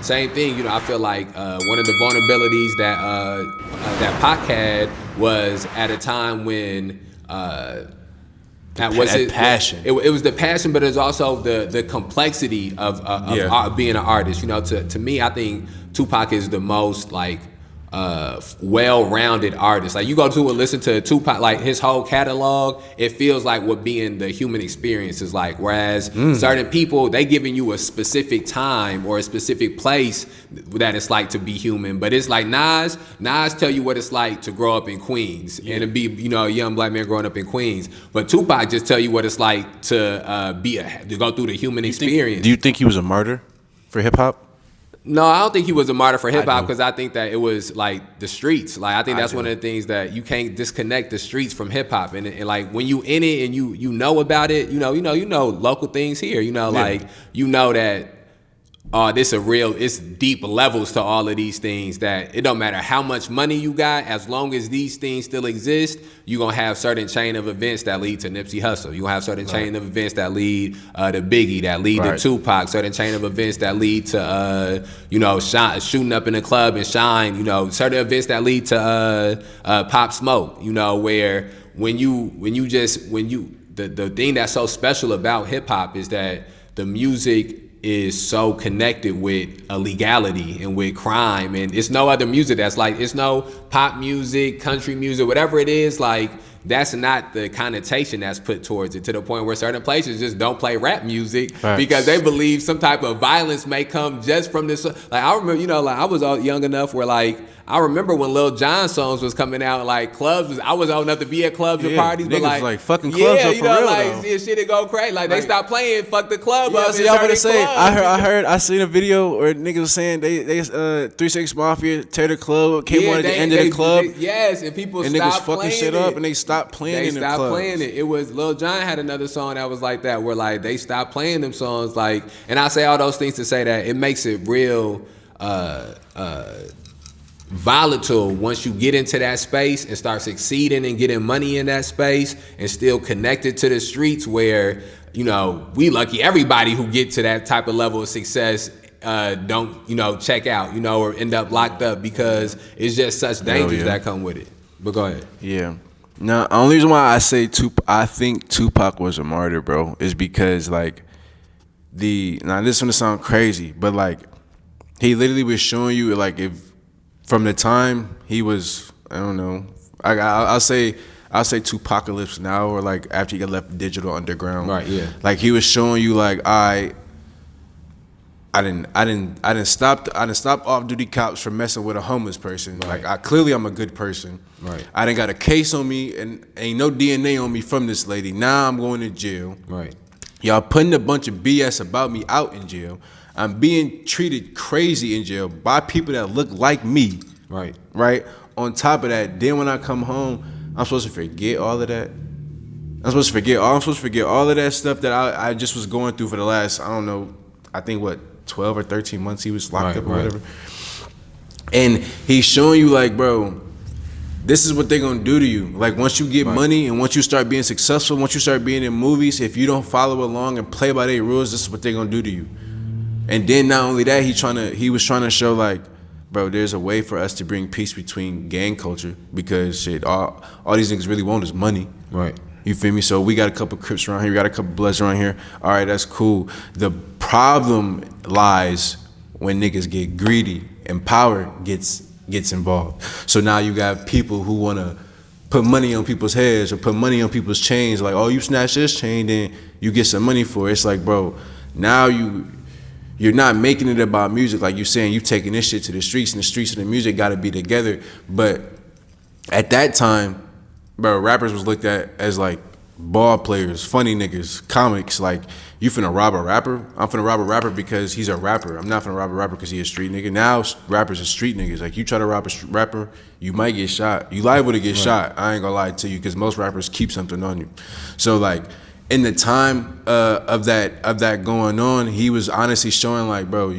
same thing. I feel like one of the vulnerabilities that Pac had was at a time when. That was it. Passion. It was the passion, but it's also the complexity of being an artist. To me, I think Tupac is the most well-rounded artist. Like you go to and listen to Tupac, like his whole catalog, it feels like what being the human experience is like. Whereas certain people, they giving you a specific time or a specific place that it's like to be human. But it's like Nas tell you what it's like to grow up in Queens and to be, a young black man growing up in Queens. But Tupac just tell you what it's like to go through the human experience. Do you think he was a martyr for hip hop? No, I don't think he was a martyr for hip hop because I think that it was like the streets. Like I think that's one of the things that you can't disconnect the streets from hip hop. And like when you in it and you know about it, you know local things here. Like that. It's deep levels to all of these things that it don't matter how much money you got, as long as these things still exist, you're going to have certain chain of events that lead to Nipsey Hussle. You're going to have certain chain of events that lead to Biggie, that lead to Tupac, certain chain of events that lead to, shooting up in a club and Shine, certain events that lead to Pop Smoke, where the thing that's so special about hip hop is that the music is so connected with legality and with crime, and it's no other music that's like, it's no pop music, country music, whatever it is, like that's not the connotation that's put towards it, to the point where certain places just don't play rap music because they believe some type of violence may come just from this. Like I remember, I was young enough where I remember when Lil Jon songs was coming out, clubs I was old enough to be at clubs and parties, but like fucking clubs up for real, shit would go crazy. Like they stopped playing "Fuck the Club" up. See, I was say, I seen a video where niggas was saying they 3 6 Mafia tear the club, came on at the end of the club. And people and stopped niggas fucking shit up, and they stopped playing in the clubs. They stopped playing it. It was Lil Jon had another song that was like that, where they stopped playing them songs. And I say all those things to say that it makes it real. Volatile once you get into that space and start succeeding and getting money in that space and still connected to the streets, where we lucky everybody who get to that type of level of success don't check out or end up locked up, because it's just such dangers that come with it. But go ahead. Yeah. Now, the only reason why I say I think Tupac was a martyr, bro, is because now this is gonna sound crazy, but he literally was showing you if from the time he was, I don't know, I'll say Tupacalypse now, or after he got left Digital Underground. Right, yeah. He was showing you I didn't stop off duty cops from messing with a homeless person. Right. Clearly I'm a good person. Right. I didn't got a case on me and ain't no DNA on me from this lady. Now I'm going to jail. Right. Y'all putting a bunch of BS about me out in jail. I'm being treated crazy in jail by people that look like me. Right. Right? On top of that, then when I come home, I'm supposed to forget all of that. I'm supposed to forget all of that stuff that I just was going through for the last, I don't know, I think 12 or 13 months he was locked up or whatever. And he's showing you bro, this is what they're gonna do to you. Once you get money and once you start being successful, once you start being in movies, if you don't follow along and play by their rules, this is what they're gonna do to you. And then not only that, he was trying to show bro, there's a way for us to bring peace between gang culture, because shit, all these niggas really want is money. Right. You feel me? So we got a couple Crips around here, we got a couple Bloods around here. All right, that's cool. The problem lies when niggas get greedy and power gets involved. So now you got people who wanna put money on people's heads or put money on people's chains. Oh, you snatch this chain, then you get some money for it. It's bro, now you're not making it about music. You're saying, you taking this shit to the streets, and the streets and the music gotta be together. But at that time, bro, rappers was looked at as ball players, funny niggas, comics. You finna rob a rapper? I'm finna rob a rapper because he's a rapper. I'm not finna rob a rapper because he's a street nigga. Now rappers are street niggas. You try to rob a rapper, you might get shot. You liable to get shot. I ain't gonna lie to you, because most rappers keep something on you. So in the time of that going on, he was honestly showing bro,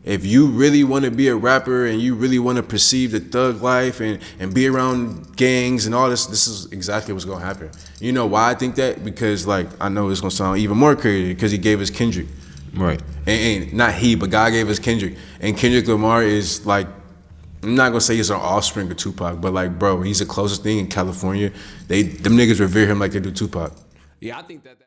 if you really want to be a rapper and you really want to perceive the thug life and be around gangs and all this is exactly what's gonna happen. You know why I think that? Because I know it's gonna sound even more crazy, because he gave us Kendrick. Right. And not he, but God gave us Kendrick. And Kendrick Lamar is like, I'm not gonna say he's an offspring of Tupac, but like, bro, he's the closest thing in California. Them niggas revere him like they do Tupac. Yeah, I think that.